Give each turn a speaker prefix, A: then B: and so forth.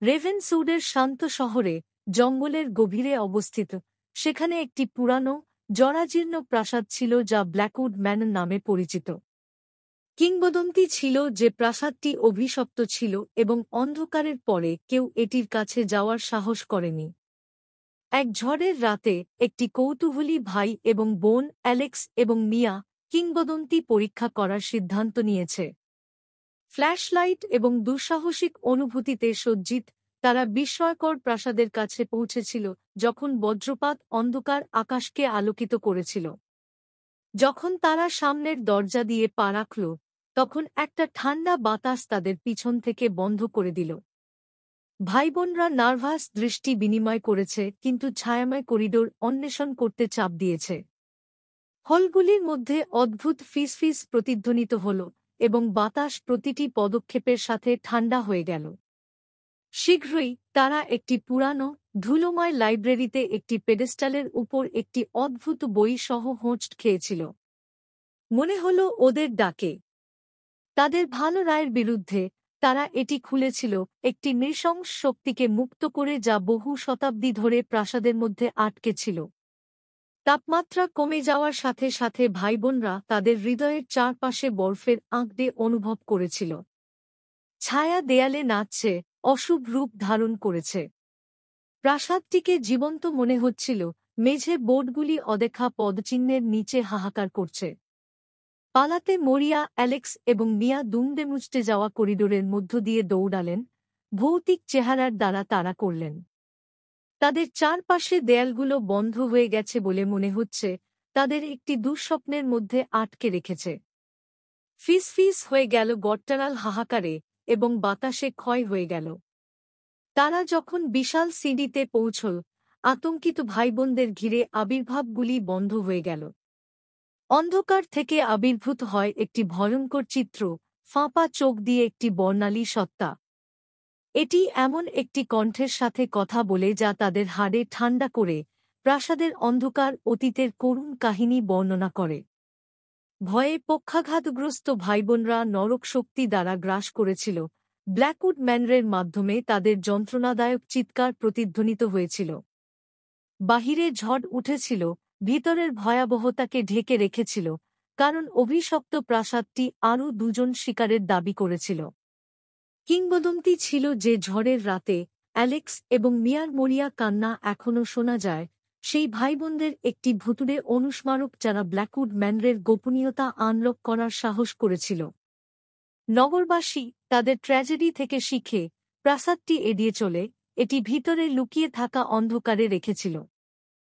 A: রেভেনসউডের শান্ত শহরে জঙ্গলের গভীরে অবস্থিত সেখানে একটি পুরানো জরাজীর্ণ প্রাসাদ ছিল যা ব্ল্যাকউড ম্যানর নামে পরিচিত। কিংবদন্তি ছিল যে প্রাসাদটি অভিশপ্ত ছিল এবং অন্ধকারের পরে কেউ এটির কাছে যাওয়ার সাহস করেনি। এক ঝড়ের রাতে একটি কৌতূহলী ভাই এবং বোন অ্যালেক্স এবং মিয়া কিংবদন্তি পরীক্ষা করার সিদ্ধান্ত নিয়েছে। ফ্ল্যাশলাইট এবং দুঃসাহসিক অনুভূতিতে সজ্জিত তারা বিস্ময়কর প্রাসাদের কাছে পৌঁছেছিল যখন বজ্রপাত অন্ধকার আকাশকে আলোকিত করেছিল। যখন তারা সামনের দরজা দিয়ে পা রাখল তখন একটা ঠান্ডা বাতাস তাদের পিছন থেকে বন্ধ করে দিল। ভাইবোনরা নার্ভাস দৃষ্টি বিনিময় করেছে কিন্তু ছায়াময় করিডোর অন্বেষণ করতে চাপ দিয়েছে। হলগুলির মধ্যে অদ্ভুত ফিসফিস প্রতিধ্বনিত হল এবং বাতাস প্রতিটি পদক্ষেপের সাথে ঠান্ডা হয়ে গেল। শীঘ্রই তারা একটি পুরানো ধুলোময় লাইব্রেরিতে একটি পেডেস্টালের উপর একটি অদ্ভুত বই সহ হোঁচট খেয়েছিল। মনে হল ওদের ডাকে তাদের ভালো রায়ের বিরুদ্ধে। তারা এটি খুলেছিল একটি নৃশংস শক্তিকে মুক্ত করে যা বহু শতাব্দী ধরে প্রাসাদের মধ্যে আটকে ছিল। তাপমাত্রা কমে যাওয়ার সাথে সাথে ভাইবোনরা তাদের হৃদয়ের চারপাশে বরফের আঁকড়ে অনুভব করেছিল। ছায়া দেয়ালে নাচছে, অশুভ রূপ ধারণ করেছে। প্রাসাদটিকে জীবন্ত মনে হচ্ছিল, মেঝে বোর্ডগুলি অদেখা পদচিহ্নের নিচে হাহাকার করছে। পালাতে মরিয়া অ্যালেক্স এবং মিয়া দুমড়ে মুচড়ে যাওয়া করিডোরের মধ্য দিয়ে দৌড়ালেন, ভৌতিক চেহারার দ্বারা তাড়া করলেন। তাদের চারপাশে দেয়ালগুলো বন্ধ হয়ে গেছে বলে মনে হচ্ছে তাদের একটি দুঃস্বপ্নের মধ্যে আটকে রেখেছে। ফিসফিস হয়ে গেল গট্টারাল হাহাকারে এবং বাতাসে ক্ষয় হয়ে গেল। তারা যখন বিশাল সিঁড়িতে পৌঁছল, আতঙ্কিত ভাইবোনদের ঘিরে আবির্ভাবগুলি বন্ধ হয়ে গেল। অন্ধকার থেকে আবির্ভূত হয় একটি ভয়ঙ্কর চিত্র, ফাঁপা চোখ দিয়ে একটি বর্ণালী সত্তা। এটি এমন একটি কণ্ঠের সাথে কথা বলে যা তাদের হাড়ে ঠান্ডা করে প্রাসাদের অন্ধকার অতীতের করুণ কাহিনী বর্ণনা করে। ভয়ে পক্ষাঘাতগ্রস্ত ভাইবোনরা নরক শক্তি দ্বারা গ্রাস করেছিল। ব্ল্যাকউড ম্যানরের মাধ্যমে তাদের যন্ত্রণাদায়ক চিৎকার প্রতিধ্বনিত হয়েছিল। বাহিরে ঝড় উঠেছিল, ভিতরের ভয়াবহতাকে ঢেকে রেখেছিল, কারণ অভিশপ্ত প্রাসাদটি আরও দুজন শিকারের দাবি করেছিল। কিংবদন্তি ছিল যে ঝড়ের রাতে অ্যালেক্স এবং মিয়ার মরিয়া কান্না এখনও শোনা যায়, সেই ভাইবোনদের একটি ভুতুড়ে অনুস্মারক যারা ব্ল্যাকউড ম্যানরের গোপনীয়তা আনলক করার সাহস করেছিল। নগরবাসী তাদের ট্র্যাজেডি থেকে শিখে প্রাসাদটি এড়িয়ে চলে, এটি ভিতরে লুকিয়ে থাকা অন্ধকারে রেখেছিল।